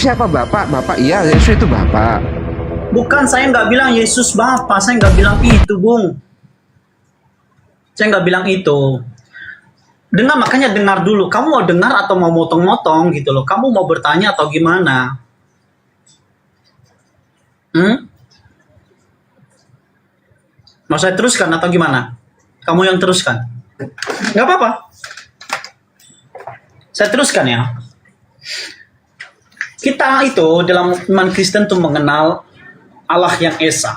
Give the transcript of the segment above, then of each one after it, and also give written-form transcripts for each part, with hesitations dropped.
siapa Bapak? Bapak, iya, Yesus itu Bapak. Bukan, saya nggak bilang Yesus Bapa, saya nggak bilang itu, Bung. Saya nggak bilang itu. Dengar, makanya dengar dulu. Kamu mau dengar atau mau motong-motong gitu loh? Kamu mau bertanya atau gimana? Mau saya teruskan atau gimana? Kamu yang teruskan. Nggak apa-apa. Saya teruskan ya. Kita itu dalam iman Kristen tuh mengenal Allah yang Esa.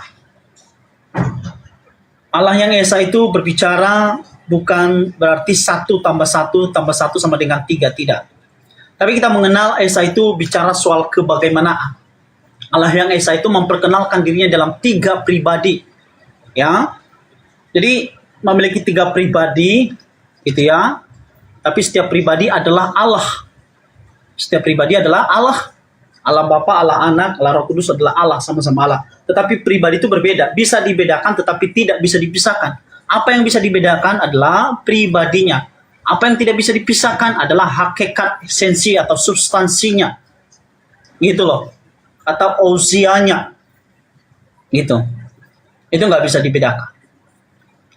Allah yang Esa itu berbicara bukan berarti 1 tambah 1 tambah 1 sama dengan 3, tidak. Tapi kita mengenal Esa itu bicara soal kebagaimanaan. Allah yang Esa itu memperkenalkan dirinya dalam 3 pribadi. Ya. Jadi memiliki 3 pribadi gitu ya. Tapi setiap pribadi adalah Allah. Setiap pribadi adalah Allah. Allah Bapa, Allah Anak, Allah Roh Kudus adalah Allah, sama-sama Allah. Tetapi pribadi itu berbeda, bisa dibedakan tetapi tidak bisa dipisahkan. Apa yang bisa dibedakan adalah pribadinya. Apa yang tidak bisa dipisahkan adalah hakikat, esensi atau substansinya. Gitu loh. Atau ousianya. Gitu. Itu nggak bisa dibedakan.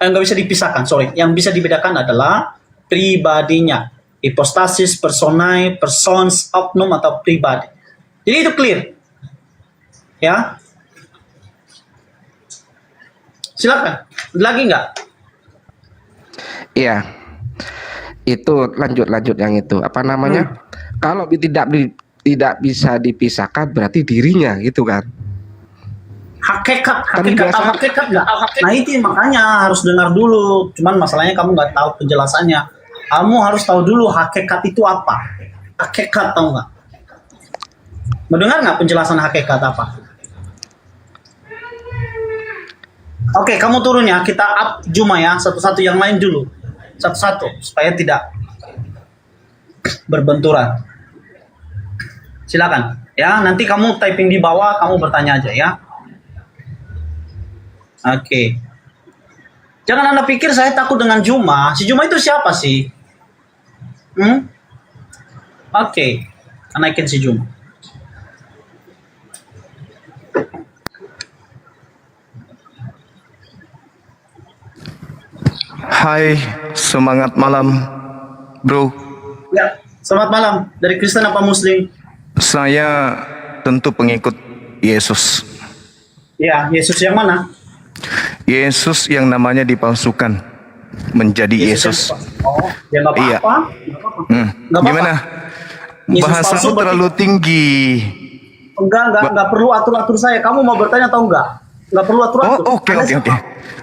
Nggak bisa dipisahkan, sorry. Yang bisa dibedakan adalah pribadinya. Hipostasis, personae, persons, oknum, atau pribadi. Jadi itu clear. Ya. Silakan. Lagi nggak? Iya. Itu lanjut yang itu. Apa namanya? Kalau tidak bisa dipisahkan berarti dirinya gitu kan. Hakikat nggak? Nah itu makanya harus dengar dulu. Cuman masalahnya kamu nggak tahu penjelasannya. Kamu harus tahu dulu hakikat itu apa. Hakikat tahu nggak? Mendengar nggak penjelasan hakikat apa? Oke, kamu turun ya. Kita up Juma ya. Satu-satu yang lain dulu. Satu-satu. Supaya tidak berbenturan. Silakan. Ya, nanti kamu typing di bawah. Kamu bertanya aja ya. Oke. Jangan Anda pikir saya takut dengan Juma. Si Juma itu siapa sih? Oke. Naikin si Juma. Hai, semangat malam, bro. Ya, selamat malam. Dari Kristen apa Muslim? Saya tentu pengikut Yesus. Ya, Yesus yang mana? Yesus yang namanya dipalsukan menjadi Yesus. Oh, ya nggak Iya. apa-apa. Nggak apa-apa. Gimana? Yesus Bahasamu palsu terlalu tinggi. Enggak perlu atur-atur saya. Kamu mau bertanya atau enggak? Enggak perlu atur-atur. Oh, oke.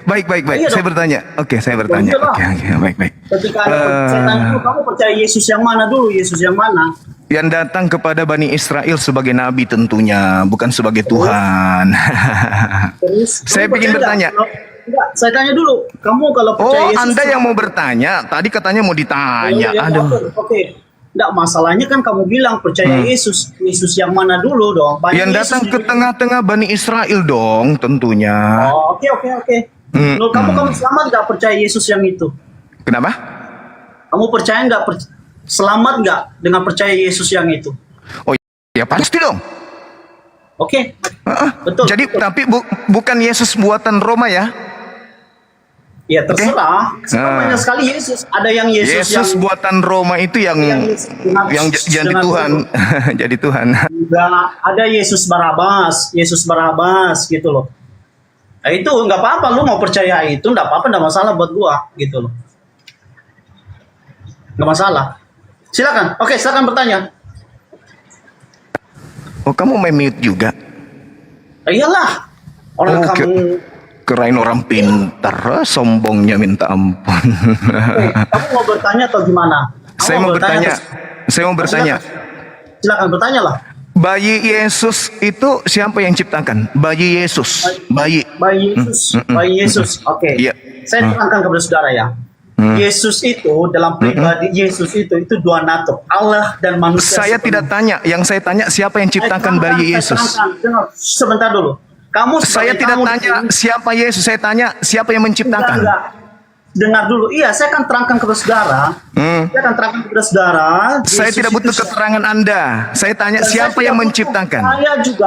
Baik. Iya Saya dong. bertanya. Saya bertanya. Iyalah. Oke, baik. Ketika saya tanya dulu, kamu percaya Yesus yang mana dulu? Yesus yang mana? Yang datang kepada Bani Israel sebagai nabi tentunya, bukan sebagai Tuhan. Terus, Saya kamu ingin percaya bertanya. Enggak, saya tanya dulu. Kamu kalau percaya Yesus... Anda yang mau bertanya. Tadi katanya mau ditanya. Ya, Aduh. Oke. Enggak, masalahnya kan kamu bilang percaya Yesus. Yesus yang mana dulu dong? Yang datang ke tengah-tengah Bani Israel dong tentunya. Oh, oke. Menurut kamu selamat nggak percaya Yesus yang itu? Kenapa? Kamu percaya nggak selamat nggak dengan percaya Yesus yang itu? Oh ya pasti dong. Oke, betul. Jadi betul. tapi bukan Yesus buatan Roma ya? Ya terserah. Banyak sekali Yesus. Ada yang Yesus yang buatan Roma itu yang jadi Tuhan. Jadi Tuhan. Enggak, ada Yesus Barabas gitu loh. Nah, itu nggak apa-apa, lu mau percaya itu nggak apa-apa, nggak masalah buat gua gitu loh. Nggak masalah. Silakan. Oke, silakan bertanya. Oh, kamu main mute juga? Iyalah. Orang kamu kirain orang pintar, sombongnya minta ampun. Kamu mau bertanya atau gimana? Saya mau bertanya. Silakan bertanya lah. Bayi Yesus itu siapa yang ciptakan? Bayi Yesus. Bayi Yesus. Oke. Iya. Saya terangkan kepada saudara ya. Yesus itu dalam pribadi Yesus itu dua natur, Allah dan manusia. Saya tidak tanya. Yang saya tanya siapa yang ciptakan bayi Yesus? Sebentar dulu. Saya tidak tanya siapa Yesus. Saya tanya siapa yang menciptakan. dengar dulu. Iya, saya akan terangkan kepada saudara. Saya akan terangkan kepada saudara. Saya Yesus tidak butuh itu keterangan Anda. Saya tanya Dan siapa saya yang tidak menciptakan.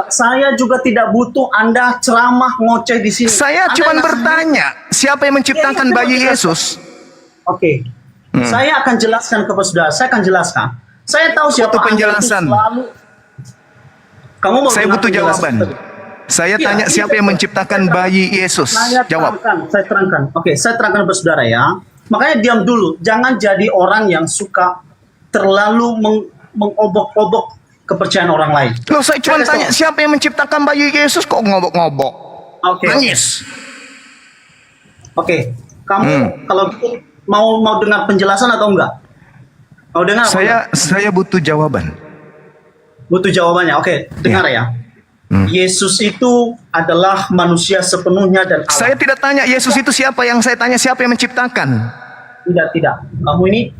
saya juga tidak butuh Anda ceramah ngoceh di sini. Saya Anda cuma nggak bertanya siapa yang menciptakan Iya, bayi iya, Yesus. Oke. Saya akan jelaskan kepada saudara. Saya akan jelaskan. Saya tahu siapa Butuh Anda itu penjelasan. selalu. Kamu mau Saya dengar butuh penjelasan? jawaban. Saya Iya, tanya iya, siapa yang iya. menciptakan bayi Yesus. Jawab. Saya terangkan. Oke, saya terangkan kepada saudara ya. Makanya diam dulu. Jangan jadi orang yang suka terlalu mengobok-obok kepercayaan orang lain. Loh, saya cuma Saya tanya tahu. siapa yang menciptakan bayi Yesus kok ngobok-ngobok. Oke. Nangis. Oke. Kamu kalau gitu mau dengar penjelasan atau enggak? Mau dengar? apa enggak? Saya butuh jawaban. Butuh jawabannya. Oke, dengar ya. Yesus itu adalah manusia sepenuhnya dan Allah. Saya tidak tanya Yesus itu siapa, yang saya tanya siapa yang menciptakan. Tidak. Kamu ini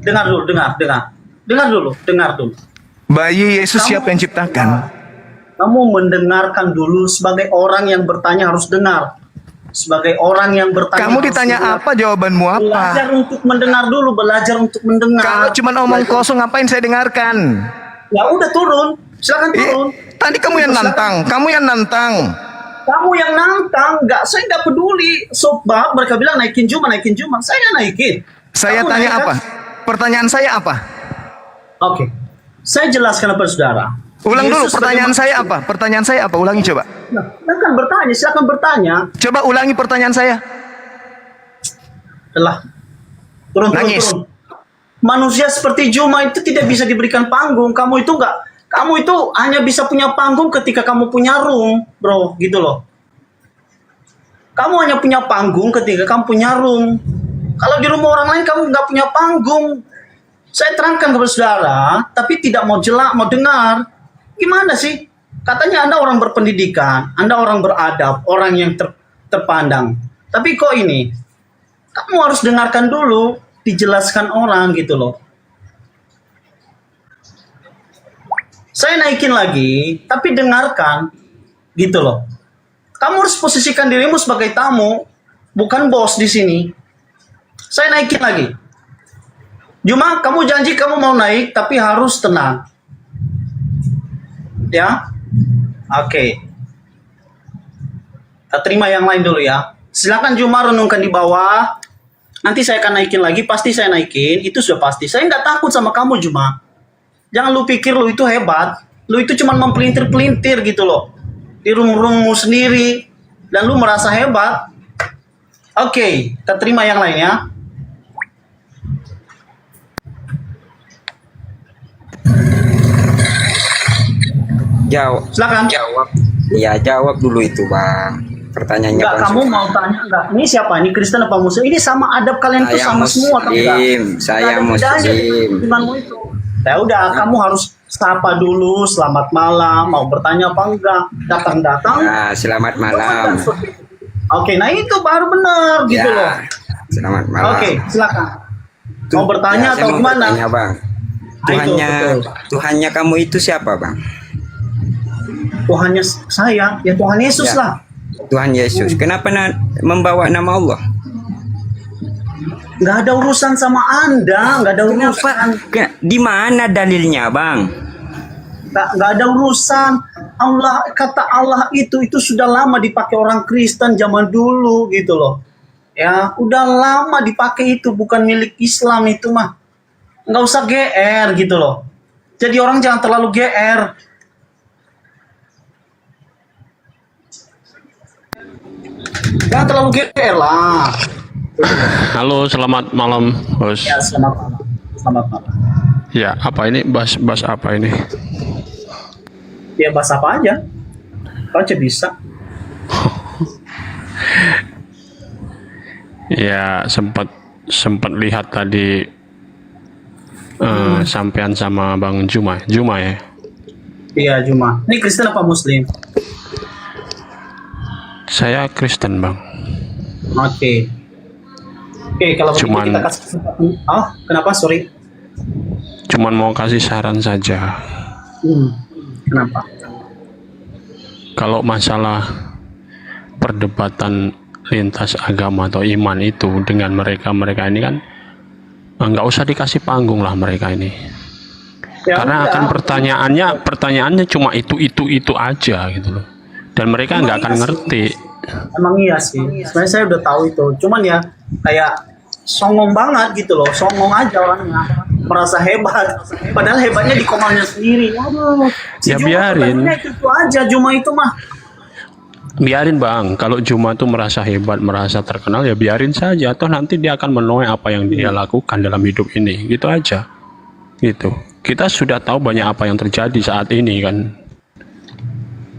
dengar dulu. Dengar dulu. Bayi Yesus Kamu- siapa yang ciptakan? Kamu mendengarkan dulu sebagai orang yang bertanya harus dengar. Sebagai orang yang bertanya Kamu harus ditanya dengar. apa, jawabanmu Belajar apa? untuk mendengar dulu, belajar untuk mendengar. Kalau cuma omong Belajar- kosong ngapain saya dengarkan? Ya udah turun. Silakan turun. Tadi kamu yang nantang, kamu yang nantang. Kamu yang nantang, saya nggak peduli. Sebab mereka bilang naikin Juma. Saya nggak naikin. Saya Kamu tanya naikkan. apa? Pertanyaan saya apa? Oke. Saya jelaskan kepada saudara. Ulang dulu Yesus pertanyaan sebagai saya apa? Pertanyaan saya apa? Ulangi coba. Nah, silakan bertanya. Coba ulangi pertanyaan saya. Telah. Turun. Nangis. Manusia seperti Juma itu tidak bisa diberikan panggung. Kamu itu hanya bisa punya panggung ketika kamu punya room, bro, gitu loh. Kamu hanya punya panggung ketika kamu punya room. Kalau di rumah orang lain kamu nggak punya panggung. Saya terangkan kepada saudara, tapi tidak mau dengar. Gimana sih? Katanya Anda orang berpendidikan, Anda orang beradab, orang yang terpandang. Tapi kok ini? Kamu harus dengarkan dulu, dijelaskan orang gitu loh. Saya naikin lagi, tapi dengarkan gitu loh. Kamu harus posisikan dirimu sebagai tamu, bukan bos di sini. Saya naikin lagi. Cuma kamu janji kamu mau naik, tapi harus tenang. Ya, oke. Kita terima yang lain dulu ya. Silakan Juma renungkan di bawah. Nanti saya akan naikin lagi, pasti saya naikin. Itu sudah pasti. Saya nggak takut sama kamu Juma. Jangan lu pikir lu itu hebat. Lu itu cuma mempelintir-pelintir gitu loh. Di room-roommu sendiri. Dan lu merasa hebat. Oke, kita terima yang lain ya. Silakan. Iya, jawab dulu itu, Bang. Pertanyaannya Enggak, Bang kamu Sufi. mau tanya enggak? Ini siapa? Ini Kristen apa Muslim? Ini sama adab kalian tuh Saya sama semua kan enggak? Muslim, saya Nggak ada bedanya Muslim. imanmu itu. Ya udah, kamu harus sapa dulu, selamat malam, mau bertanya apa enggak? Datang-datang. Nah, selamat malam. Oke, nah itu baru benar gitu Ya, loh. selamat malam. Oke, silakan. Tuh, Mau bertanya saya atau mau gimana? bertanya, Bang. Ah, itu, betul. Tuhannya kamu itu siapa, Bang? Tuhannya saya, ya Tuhan Yesus Ya. lah. Tuhan Yesus. Kenapa membawa nama Allah? Nggak ada urusan sama Anda, nggak ada urusan. Di mana dalilnya, Bang? Nggak ada urusan. Kata Allah itu sudah lama dipakai orang Kristen zaman dulu gitu loh. Ya, udah lama dipakai itu, bukan milik Islam itu mah. Nggak usah GR gitu loh. Jadi orang jangan terlalu GR. Jangan terlalu GR lah. Halo, selamat malam, Bos. Ya, selamat malam. Selamat malam. Ya, apa ini? Bas apa ini? Ya, bahas apa aja. Kau aja bisa. Ya, sempat lihat tadi sampean sama Bang Juma ya. Iya, Juma. Ini Kristen apa Muslim? Saya Kristen, Bang. Oke. Oke, kalau begitu Cuman- kita kasih kesempatan. Oh, kenapa? Sorry. Cuman mau kasih saran saja. Kenapa? Kalau masalah perdebatan lintas agama atau iman itu dengan mereka ini kan nggak usah dikasih panggung lah mereka ini. Ya Karena udah. akan pertanyaannya cuma itu aja gitu loh. Dan mereka nggak akan ngerti. Emang iya sih. Sebenarnya saya udah tahu itu. Cuman ya kayak songong banget gitu loh. Songong aja orangnya. Merasa hebat. Padahal hebatnya di komalnya sendiri. Aduh. Ya biarin. Itu aja Juma itu mah. Biarin bang, kalau Juma tuh merasa hebat, merasa terkenal ya biarin saja. Toh nanti dia akan menuai apa yang dia lakukan dalam hidup ini. Gitu aja. Gitu. Kita sudah tahu banyak apa yang terjadi saat ini kan.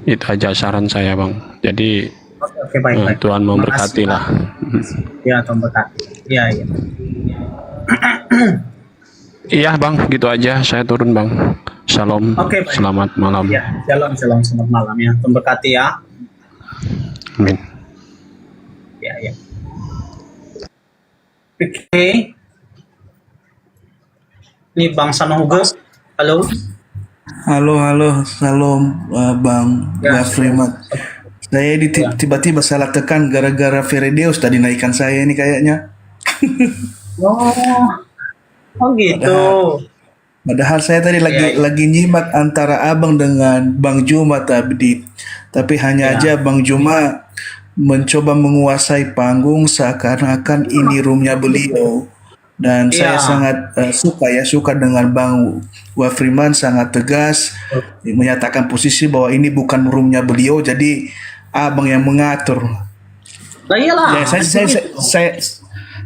Itu aja saran saya bang. Jadi Oke, baik. Tuhan Terima memberkati kasih, lah. Ya, Tuhan berkati. Iya. Iya bang, gitu aja. Saya turun bang. Shalom. Oke, baik. Selamat malam. Ya, shalom, selamat malam ya. Tuhan berkati ya. Amin. Ya. Oke. Ini Bang Sanohugo. Halo. Halo, salam Bang Ya. Gafrimat. Saya tiba-tiba salah tekan gara-gara Feredeus tadi naikkan saya ini kayaknya. Oh gitu. Padahal saya tadi lagi nyimak antara Abang dengan Bang Juma tadi. Tapi hanya aja Bang Juma mencoba menguasai panggung seakan-akan ini roomnya beliau. Dan saya sangat suka dengan Bang Wafriman, sangat tegas menyatakan posisi bahwa ini bukan roomnya beliau, jadi Abang yang mengatur. Lah iyalah. Ya,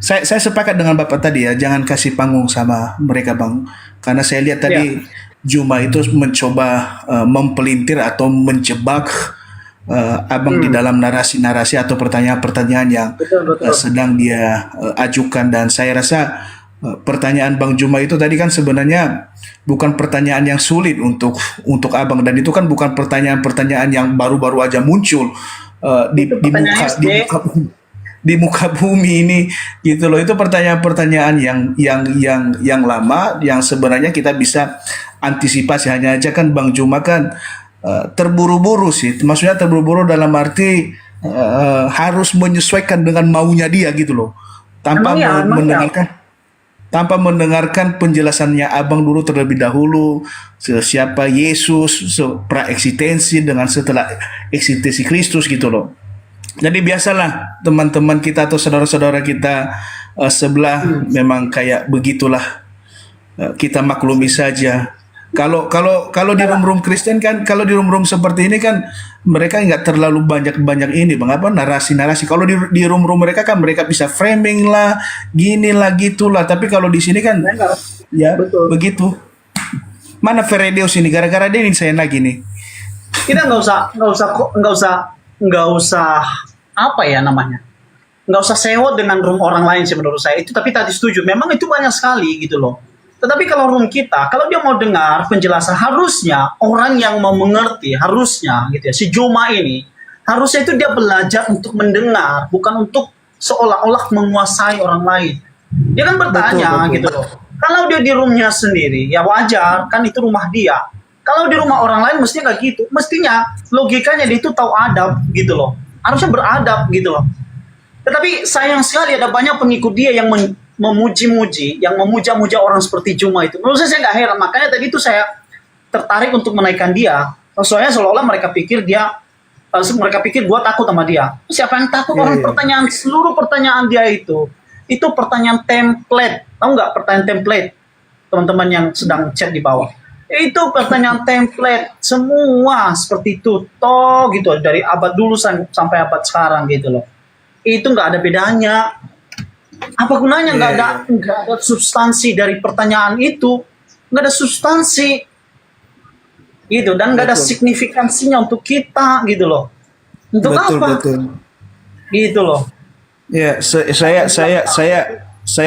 saya sepakat dengan Bapak tadi ya, jangan kasih panggung sama mereka Bang, karena saya lihat tadi Juma itu mencoba mempelintir atau menjebak Abang di dalam narasi-narasi atau pertanyaan-pertanyaan yang Betul. sedang dia ajukan, dan saya rasa pertanyaan Bang Juma itu tadi kan sebenarnya bukan pertanyaan yang sulit untuk Abang, dan itu kan bukan pertanyaan-pertanyaan yang baru-baru aja muncul di muka bumi ini gitu loh. Itu pertanyaan-pertanyaan yang lama yang sebenarnya kita bisa antisipasi. Hanya aja kan Bang Juma kan terburu-buru sih, maksudnya terburu-buru dalam arti harus menyesuaikan dengan maunya dia gitu loh, tanpa mendengarkan penjelasannya Abang dulu terlebih dahulu, siapa Yesus, pra eksistensi dengan setelah eksistensi Kristus gitu loh. Jadi biasalah teman-teman kita atau saudara-saudara kita sebelah memang kayak begitulah, kita maklumi saja. Kalau di room Kristen kan, kalau di room seperti ini kan mereka nggak terlalu banyak ini Bang, apa narasi. Kalau di room mereka kan mereka bisa framing lah, gini lah, gitulah. Tapi kalau di sini kan ya begitu. Mana Feredeus ini, gara-gara dia ini saya lagi nih. Kita nggak usah apa ya namanya, nggak usah sewot dengan room orang lain sih menurut saya itu. Tapi tadi setuju, memang itu banyak sekali gitu loh. Tetapi kalau room kita, kalau dia mau dengar penjelasan, harusnya orang yang mau mengerti, harusnya gitu ya, si Juma ini harusnya itu dia belajar untuk mendengar, bukan untuk seolah-olah menguasai orang lain. Dia kan bertanya Betul. gitu loh. Kalau dia di roomnya sendiri, ya wajar, kan itu rumah dia. Kalau di rumah orang lain mestinya nggak gitu. Mestinya logikanya dia itu tahu adab gitu loh. Harusnya beradab gitu loh. Tetapi sayang sekali ada banyak pengikut dia yang memuji-muji, yang memuja-muja orang seperti Juma itu. Menurut saya nggak heran. Makanya tadi itu saya tertarik untuk menaikkan dia. Soalnya seolah-olah mereka pikir gua takut sama dia. Siapa yang takut? Orang pertanyaan, seluruh pertanyaan dia itu pertanyaan template. Tahu nggak pertanyaan template? Teman-teman yang sedang chat di bawah. Itu pertanyaan template. Semua seperti itu. Toh gitu. Dari abad dulu sampai abad sekarang gitu loh. Itu nggak ada bedanya. Apa gunanya? Nggak ada substansi dari pertanyaan itu. Nggak ada substansi. Gitu. Dan nggak ada signifikansinya untuk kita gitu loh. Untuk apa? Gitu loh. Ya, saya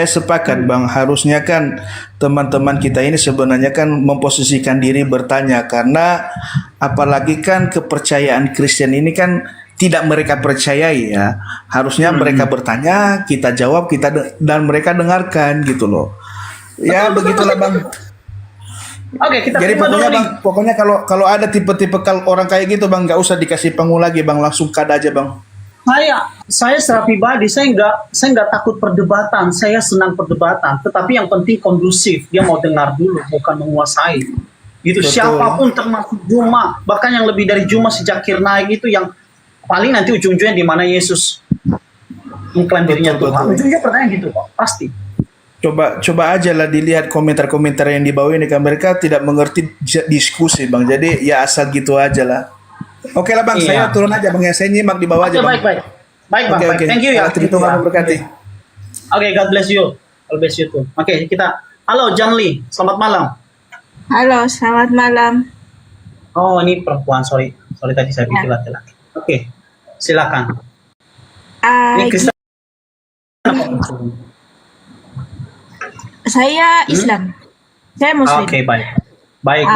sepakat Bang. Harusnya kan teman-teman kita ini sebenarnya kan memposisikan diri bertanya, karena apalagi kan kepercayaan Kristen ini kan tidak mereka percayai ya. Harusnya mereka bertanya, kita jawab, dan mereka dengarkan gitu loh. Ya begitulah Bang. Oke, kita Jadi terima dulu nih. pokoknya kalau ada tipe-tipe orang kayak gitu Bang, nggak usah dikasih panggung lagi Bang, langsung kada aja Bang. Saya secara pribadi saya nggak takut perdebatan, saya senang perdebatan, tetapi yang penting kondusif, dia mau dengar dulu, bukan menguasai. Gitu. Betul. Siapapun termasuk Juma, bahkan yang lebih dari Juma sejak naik itu yang paling nanti ujung-ujungnya di mana Yesus mengklaim dirinya Betul, Tuhan. betul. Ujungnya pertanyaan gitu kok, pasti. Coba aja lah dilihat komentar-komentar yang dibawain, mereka tidak mengerti diskusi bang, jadi ya asal gitu aja lah. Oke lah bang, Iya. saya turun aja bang ya, saya nyimak di bawah Oke, aja bang. baik. Baik bang, Oke, baik. oke. Thank you ya. Allah Tuhan memberkati. Oke, God bless you. God bless you too. Oke, kita. Halo Janli, selamat malam. Halo, selamat malam. Oh, ini perempuan, sorry tadi saya pikir laki-laki. Oke, silakan. Ini Kristen. Saya Islam. Saya Muslim. Oke, baik. Baik.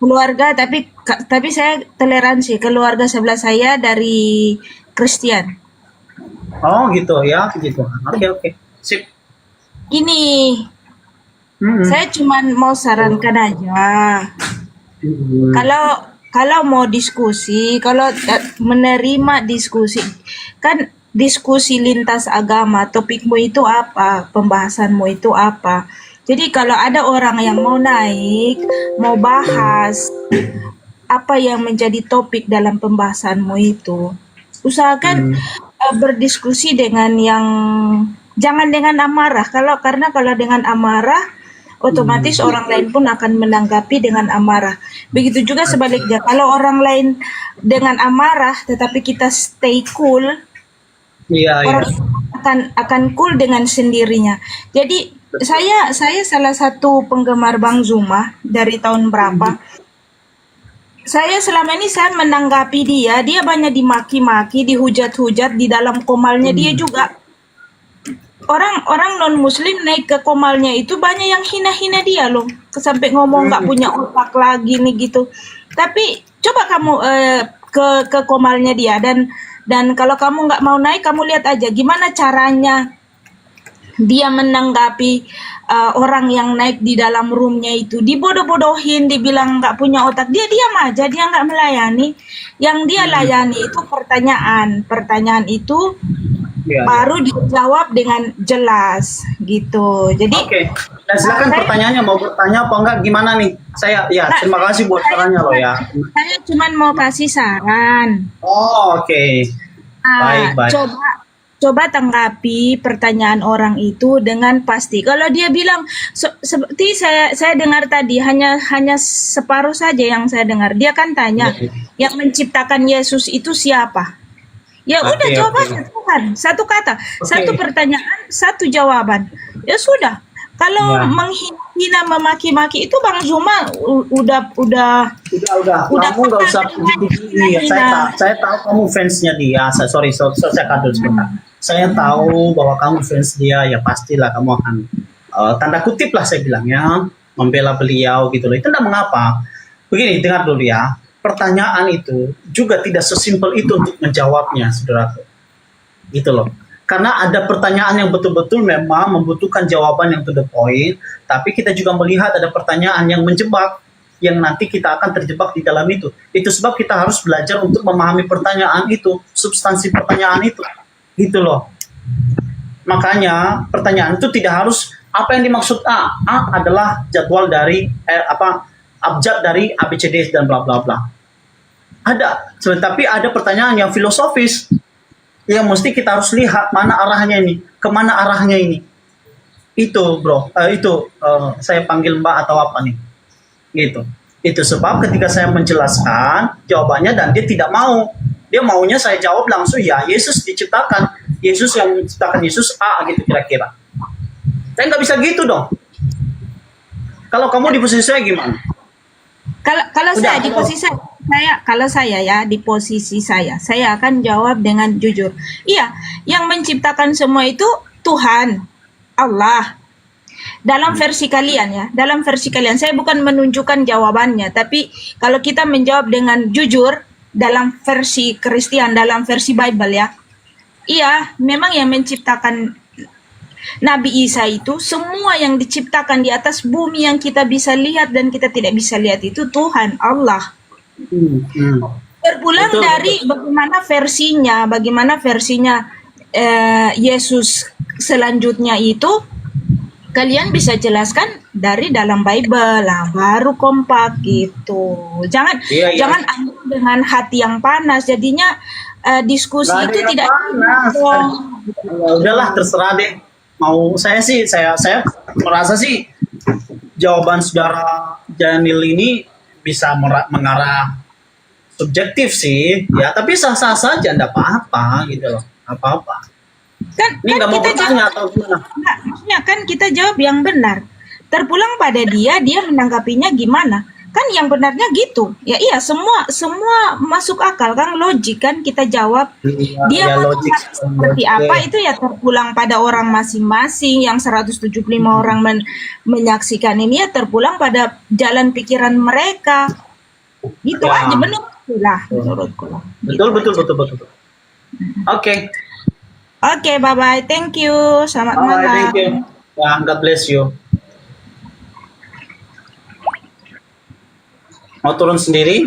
Keluarga, tapi saya toleransi. Keluarga sebelah saya dari Kristen. Oh, gitu ya, gitu. Oke. Sip. Ini saya cuman mau sarankan aja. Kalau mau diskusi, kalau menerima diskusi, kan diskusi lintas agama, topikmu itu apa, pembahasanmu itu apa. Jadi kalau ada orang yang mau naik, mau bahas apa yang menjadi topik dalam pembahasanmu itu, usahakan berdiskusi dengan yang jangan dengan amarah. Karena kalau dengan amarah, otomatis orang lain pun akan menanggapi dengan amarah. Begitu juga sebaliknya, kalau orang lain dengan amarah, tetapi kita stay cool, Iya. orang akan cool dengan sendirinya. Jadi saya salah satu penggemar Bang Zuma dari tahun berapa. Saya selama ini saya menanggapi dia banyak dimaki-maki, dihujat-hujat di dalam komalnya dia juga. Orang non muslim naik ke komalnya itu banyak yang hina-hina dia loh. Sampai ngomong nggak punya otak lagi nih gitu. Tapi coba kamu ke komalnya dia dan kalau kamu nggak mau naik, kamu lihat aja gimana caranya dia menanggapi orang yang naik di dalam roomnya itu. Dibodoh-bodohin, dibilang nggak punya otak. Dia diam aja, dia nggak melayani. Yang dia layani itu pertanyaan itu baru dijawab dengan jelas gitu. Jadi Oke. Dan silakan pertanyaannya, mau bertanya apa enggak, gimana nih? Terima kasih buat sarannya loh ya. Saya cuma mau kasih saran. Oh, oke. Baik. Coba tanggapi pertanyaan orang itu dengan pasti. Kalau dia bilang seperti saya dengar tadi hanya separuh saja yang saya dengar. Dia kan tanya, yang menciptakan Yesus itu siapa? Ya udah, jawab aja Tuhan. Satu kata, satu pertanyaan, satu jawaban. Ya sudah. Kalau menghina, memaki-maki itu Bang Zuma udah. Kamu nggak usah begini ya. Saya tahu kamu fansnya dia. Sorry, saya cut dulu sebentar. Saya tahu bahwa kamu fans dia, ya pastilah kamu akan tanda kutip lah saya bilang ya, membela beliau gitu loh. Itu tidak mengapa. Begini, dengar dulu ya. Pertanyaan itu juga tidak sesimpel itu untuk menjawabnya, saudaraku. Gitu loh. Karena ada pertanyaan yang betul-betul memang membutuhkan jawaban yang to the point, tapi kita juga melihat ada pertanyaan yang menjebak, yang nanti kita akan terjebak di dalam itu. Itu sebab kita harus belajar untuk memahami pertanyaan itu, substansi pertanyaan itu. Gitu loh. Makanya pertanyaan itu tidak harus apa yang dimaksud A. A adalah jadwal dari abjad dari ABCD dan bla bla bla. Ada, tapi ada pertanyaan yang filosofis yang mesti kita harus lihat mana arahnya ini, kemana arahnya ini. Itu bro, saya panggil mbak atau apa nih, gitu. Itu sebab ketika saya menjelaskan jawabannya dan dia tidak mau, dia maunya saya jawab langsung ya Yesus diciptakan, Yesus yang menciptakan Yesus A gitu kira-kira. Saya nggak bisa gitu dong. Kalau kamu di posisi saya gimana? Kalau saya di posisi di posisi saya akan jawab dengan jujur. Iya, yang menciptakan semua itu Tuhan, Allah. Dalam versi kalian ya, dalam versi kalian. Saya bukan menunjukkan jawabannya, tapi kalau kita menjawab dengan jujur dalam versi Kristen, dalam versi Bible ya. Iya, memang yang menciptakan Nabi Isa itu, semua yang diciptakan di atas bumi yang kita bisa lihat dan kita tidak bisa lihat itu Tuhan, Allah. Terpulang Betul, dari bagaimana versinya Yesus selanjutnya itu kalian bisa jelaskan dari dalam Bible lah, baru kompak gitu. Jangan Iya, iya. jangan ambil dengan hati yang panas. Jadinya diskusi Nggak ada itu yang tidak panas. dong. Ya udahlah, terserah deh. Mau saya merasa sih jawaban saudara Janil ini bisa mengarah subjektif sih, ya. Tapi sah-sah saja, enggak apa-apa gitu loh, apa-apa. Ini nggak mau Kita bertanya jawab, atau gimana? enggak, maksudnya kan kita jawab yang benar. Terpulang pada dia menanggapinya gimana? Kan yang benarnya gitu. Ya iya, semua masuk akal kan, logik kan kita jawab. Iya, Dia ya, mau logik. seperti apa itu ya terpulang pada orang masing-masing. Yang 175 orang menyaksikan ini ya terpulang pada jalan pikiran mereka. Gitu Ya. aja menurutku lah. Betul. Oke. Oke, bye-bye. Thank you. Selamat Bye, malam. thank you. Ya, God bless you. Mau turun sendiri?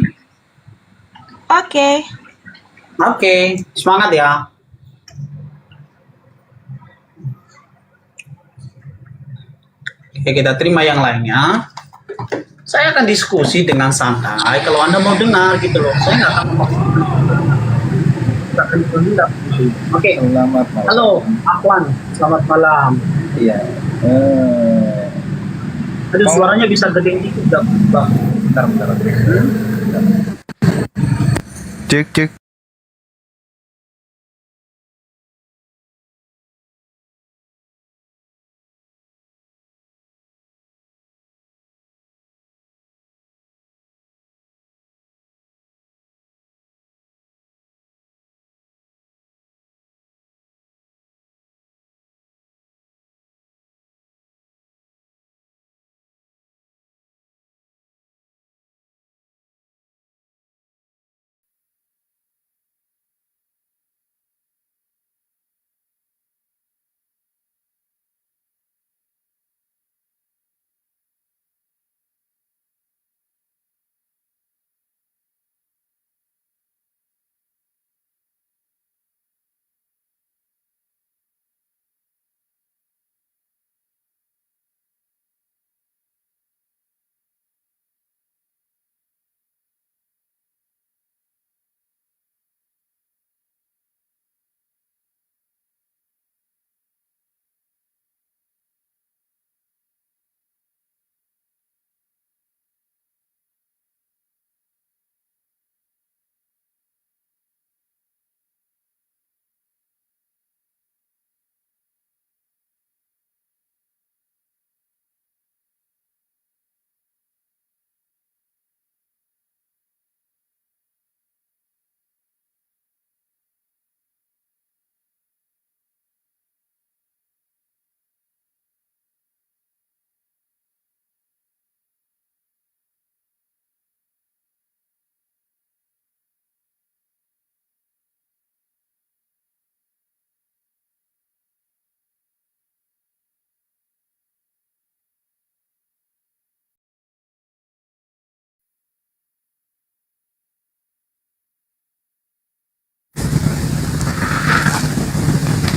Oke. Oke, semangat ya. Oke, kita terima yang lainnya. Saya akan diskusi dengan santai. Kalau Anda mau dengar gitu loh, saya nggak akan Oke. Selamat malam. Halo, Afwan. Selamat malam. Iya. Aduh, suaranya bisa gede dikit nggak, Bang? Bentar. Cek.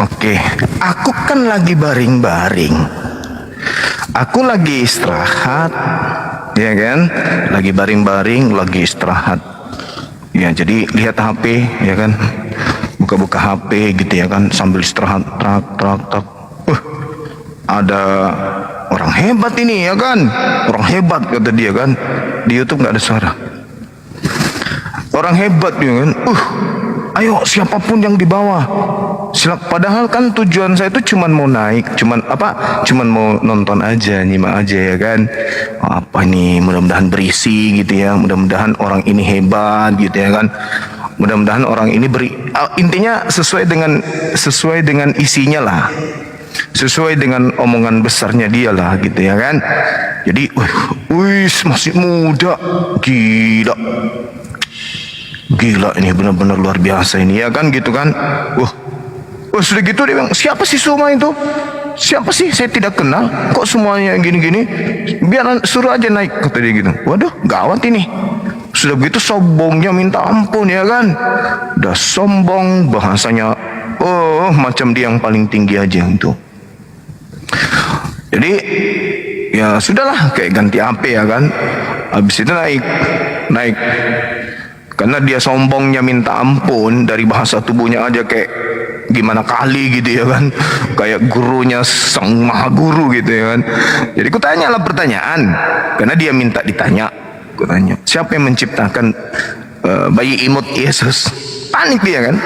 Oke, aku kan lagi baring-baring. Aku lagi istirahat, ya kan? Lagi baring-baring, lagi istirahat. Ya, jadi lihat HP, ya kan? Buka-buka HP gitu ya kan, sambil istirahat, trak. Ada orang hebat ini ya kan? Orang hebat kata dia kan. Di YouTube nggak ada suara. Orang hebat ya kan? Ayo siapapun yang di bawah. Padahal kan tujuan saya itu cuman mau naik, cuman mau nonton aja, nyimak aja ya kan. Apa nih, mudah-mudahan berisi gitu ya, mudah-mudahan orang ini hebat gitu ya kan. Mudah-mudahan orang ini intinya sesuai dengan isinya lah. Sesuai dengan omongan besarnya dia lah gitu ya kan. Jadi, masih muda, gila ini benar-benar luar biasa ini ya kan gitu kan. Sudah gitu dia bilang, siapa sih semua itu? Siapa sih? Saya tidak kenal. Kok semuanya gini-gini? Biar suruh aja naik, kata dia gitu. Waduh, gawat ini. Sudah begitu sombongnya minta ampun ya kan. Udah sombong, bahasanya macam dia yang paling tinggi aja itu. Jadi ya sudahlah, kayak ganti HP ya kan. Habis itu naik karena dia sombongnya minta ampun, dari bahasa tubuhnya aja kayak gimana kali gitu ya kan, kayak gurunya sang maha guru gitu ya kan. Jadi ku tanyalah pertanyaan, karena dia minta ditanya. Ku tanya, siapa yang menciptakan bayi imut Yesus? Panik dia kan.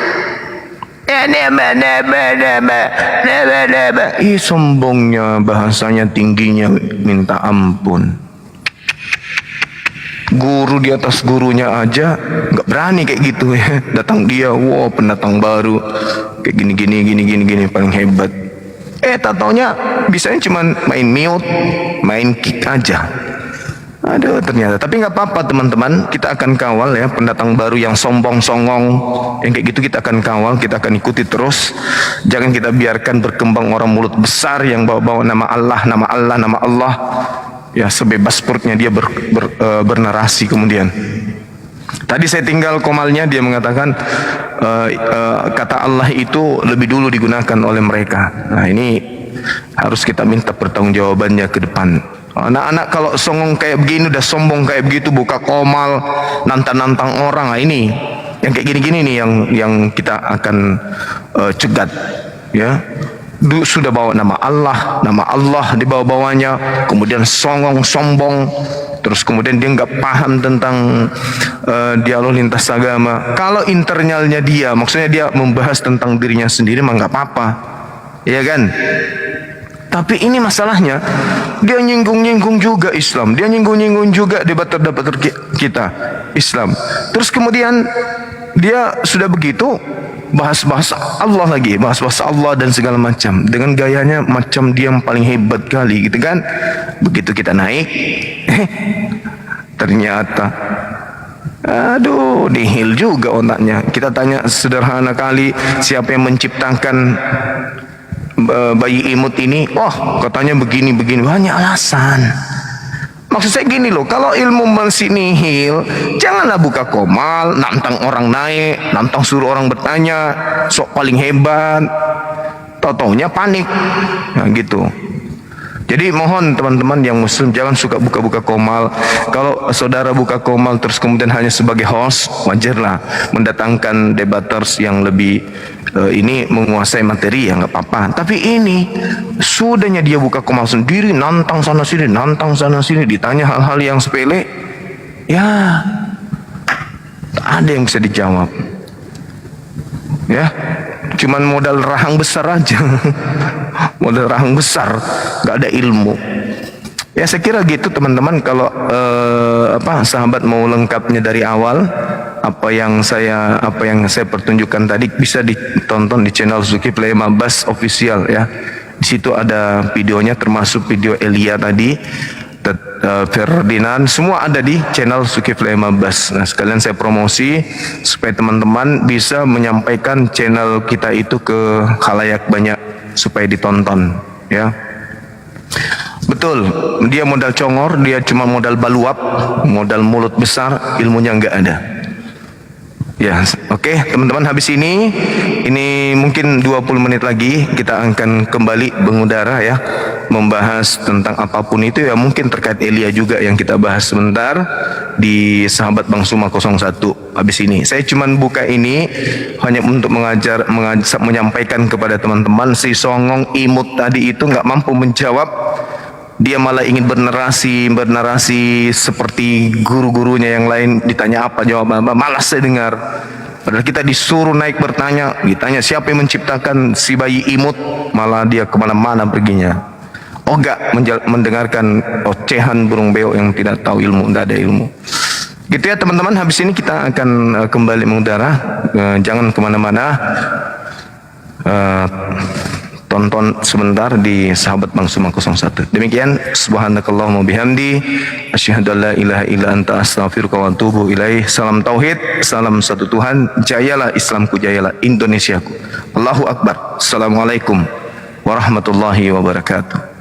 Sombongnya, bahasanya tingginya minta ampun. Guru di atas gurunya aja nggak berani kayak gitu ya. Datang dia, wow pendatang baru kayak gini paling hebat. Tak taunya bisanya cuman main mute, main kick aja. Aduh ternyata. Tapi nggak apa-apa teman-teman, kita akan kawal ya pendatang baru yang sombong songong, yang kayak gitu kita akan kawal, kita akan ikuti terus. Jangan kita biarkan berkembang orang mulut besar yang bawa-bawa nama Allah. Ya sebebas perutnya dia bernarasi kemudian. Tadi saya tinggal komalnya, dia mengatakan kata Allah itu lebih dulu digunakan oleh mereka. Nah ini harus kita minta pertanggungjawabannya ke depan. Anak-anak kalau songong kayak begini, udah sombong kayak begitu, buka komal, nantang-nantang orang, nah ini yang kayak gini-gini nih yang kita akan cegat ya. Sudah bawa nama Allah dibawa-bawanya, kemudian sombong, terus kemudian dia nggak paham tentang dialog lintas agama. Kalau internalnya dia, maksudnya dia membahas tentang dirinya sendiri, mah nggak apa-apa, ya kan? Tapi ini masalahnya, dia nyinggung-nyinggung juga Islam, dia nyinggung-nyinggung juga debater-debater kita Islam. Terus kemudian dia sudah begitu bahas-bahas Allah lagi, bahas-bahas Allah dan segala macam, dengan gayanya macam dia yang paling hebat kali gitu kan. Begitu kita naik, ternyata aduh nihil juga otaknya. Kita tanya sederhana kali, siapa yang menciptakan bayi imut ini? Katanya begini, banyak alasan. Maksud saya gini loh, kalau ilmu masih nihil, janganlah buka komal, nantang orang naik, nantang suruh orang bertanya, sok paling hebat, tau-taunya panik, nah gitu. Jadi mohon teman-teman yang muslim jangan suka buka-buka komal. Kalau saudara buka komal terus kemudian hanya sebagai host, wajarlah mendatangkan debaters yang lebih ini menguasai materi, ya nggak apa-apa. Tapi ini sudahnya dia buka komal sendiri, nantang sana sini, ditanya hal-hal yang sepele, ya tak ada yang bisa dijawab. Ya, cuman modal rahang besar aja. Modal rahang besar, nggak ada ilmu. Ya saya kira gitu teman-teman. Kalau sahabat mau lengkapnya dari awal, apa yang saya pertunjukkan tadi bisa ditonton di channel Zulkifli Mabas official ya. Di situ ada videonya, termasuk video Elia tadi, Ferdinand, semua ada di channel Zulkifli Mabas. Nah sekalian saya promosi supaya teman-teman bisa menyampaikan channel kita itu ke khalayak banyak supaya ditonton ya. Betul, dia modal congor, dia cuma modal baluap, modal mulut besar, ilmunya nggak ada. Ya, oke, teman-teman, habis ini mungkin 20 menit lagi kita akan kembali mengudara ya, membahas tentang apapun itu ya, mungkin terkait Elia juga yang kita bahas sebentar di Sahabat Bang Suma 01. Habis ini saya cuman buka ini hanya untuk menyampaikan kepada teman-teman, si songong imut tadi itu nggak mampu menjawab. Dia malah ingin bernarasi seperti guru-gurunya yang lain, ditanya apa jawab apa, malas saya dengar. Padahal kita disuruh naik bertanya, ditanya siapa yang menciptakan si bayi imut, malah dia kemana-mana perginya. Enggak mendengarkan ocehan burung beo yang tidak tahu ilmu, tidak ada ilmu. Gitu ya teman-teman, habis ini kita akan kembali mengudara, jangan kemana-mana. Tonton sebentar di Sahabat Bang Suma 01. Demikian, subhanakallahumma bihamdi, asyhadu an la ilaha illa anta, astaghfiruka wa atubu ilaih. Salam tauhid, salam satu Tuhan, jayalah Islamku, jayalah Indonesiaku. Allahu Akbar. Assalamualaikum warahmatullahi wabarakatuh.